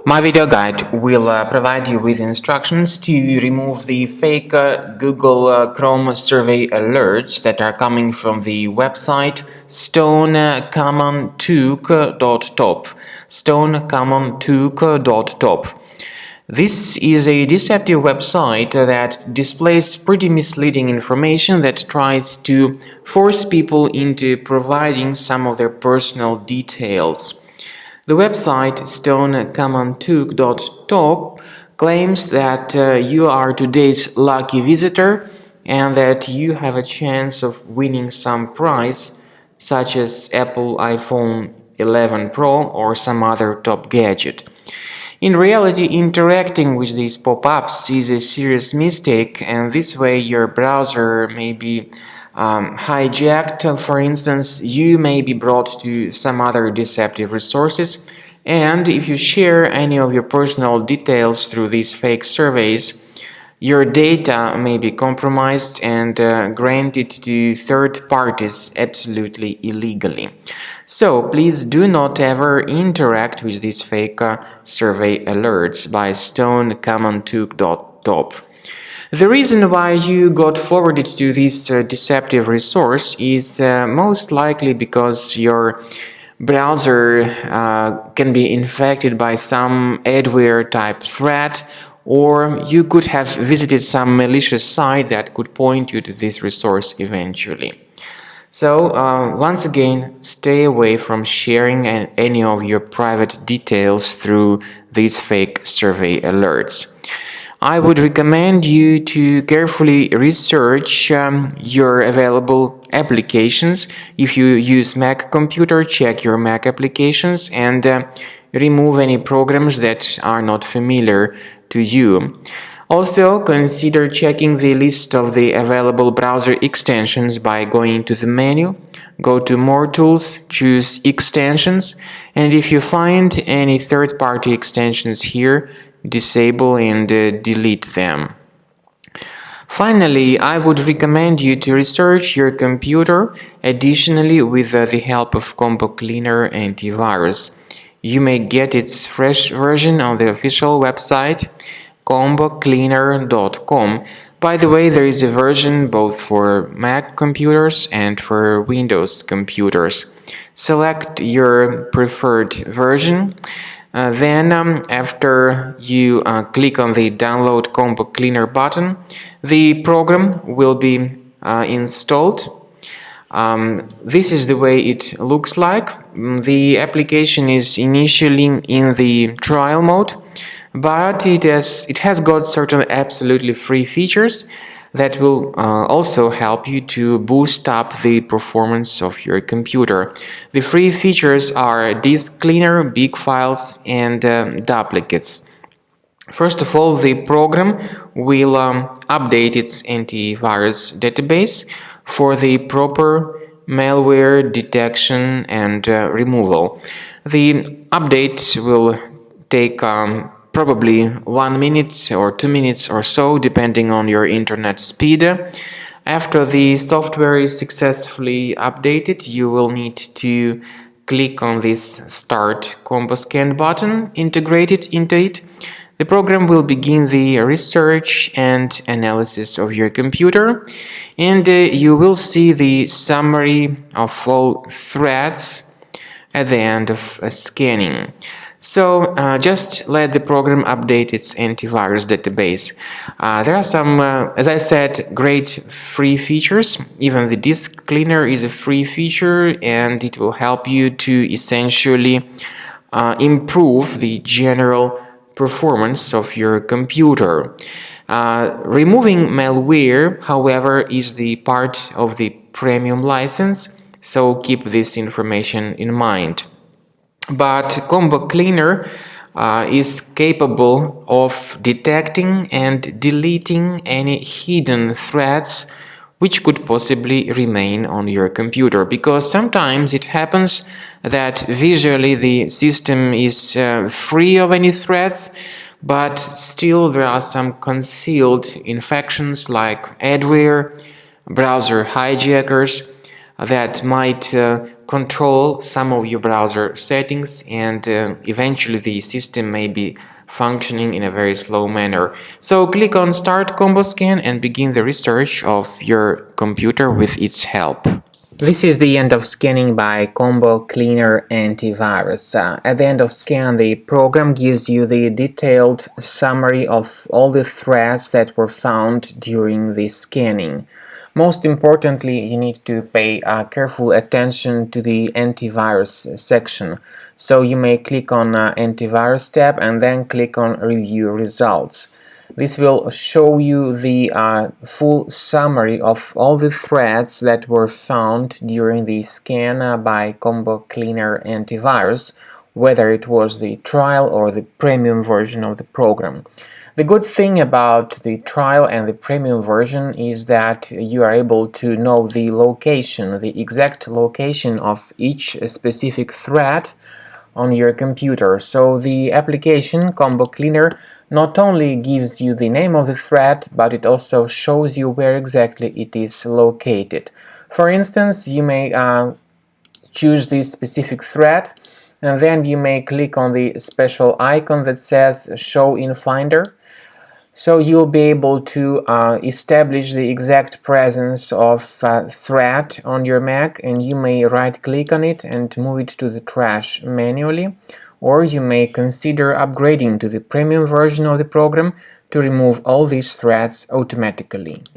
My video guide will provide you with instructions to remove the fake Google Chrome survey alerts that are coming from the website Stonecommontook.top. Stonecommontook.top. This is a deceptive website that displays pretty misleading information that tries to force people into providing some of their personal details. The website Stonecommontook.top claims that you are today's lucky visitor and that you have a chance of winning some prize, such as Apple iPhone 11 Pro or some other top gadget. In reality, interacting with these pop-ups is a serious mistake, and this way your browser may be hijacked. For instance, you may be brought to some other deceptive resources, and if you share any of your personal details through these fake surveys, your data may be compromised and granted to third parties absolutely illegally. So please do not ever interact with these fake survey alerts by Stonecommontook.top. The reason why you got forwarded to this deceptive resource is most likely because your browser can be infected by some adware type threat, or you could have visited some malicious site that could point you to this resource eventually. So once again, stay away from sharing any of your private details through these fake survey alerts. I would recommend you to carefully research your available applications. If you use Mac computer, check your Mac applications and remove any programs that are not familiar to you. Also, consider checking the list of the available browser extensions by going to the menu, go to More Tools, choose Extensions, and if you find any third-party extensions here, disable and delete them. Finally, I would recommend you to research your computer additionally with the help of Combo Cleaner Antivirus. You may get its fresh version on the official website combocleaner.com. By the way, there is a version both for Mac computers and for Windows computers. Select your preferred version. Then, after you click on the Download Combo Cleaner button, the program will be installed. This is the way it looks like. The application is initially in the trial mode, but it has got certain absolutely free features that will also help you to boost up the performance of your computer. The free features are disk cleaner, big files, and duplicates. First of all, the program will update its antivirus database for the proper malware detection and removal. The update will take probably 1 minute or 2 minutes or so, depending on your internet speed. After the software is successfully updated, you will need to click on this Start Combo Scan button, integrate it into it. The program will begin the research and analysis of your computer, and you will see the summary of all threads at the end of scanning. So just let the program update its antivirus database. There are some, as I said, great free features. Even the disk cleaner is a free feature, and it will help you to essentially improve the general performance of your computer. Removing malware, however, is the part of the premium license, so keep this information in mind. But Combo Cleaner is capable of detecting and deleting any hidden threats which could possibly remain on your computer, because sometimes it happens that visually the system is free of any threats, but still there are some concealed infections like adware, browser hijackers, that might control some of your browser settings, and eventually the system may be functioning in a very slow manner. So click on Start Combo Scan and begin the research of your computer with its help. This is the end of scanning by Combo Cleaner Antivirus. At the end of scan, the program gives you the detailed summary of all the threads that were found during the scanning. Most importantly, you need to pay careful attention to the antivirus section. So you may click on Antivirus tab and then click on Review Results. This will show you the full summary of all the threads that were found during the scan by Combo Cleaner Antivirus, whether it was the trial or the premium version of the program. The good thing about the trial and the premium version is that you are able to know the location, the exact location of each specific thread on your computer. So the application Combo Cleaner not only gives you the name of the thread, but it also shows you where exactly it is located. For instance, you may choose this specific thread, and then you may click on the special icon that says Show in Finder. So you'll be able to establish the exact presence of thread on your Mac, and you may right-click on it and move it to the trash manually, or you may consider upgrading to the premium version of the program to remove all these threads automatically.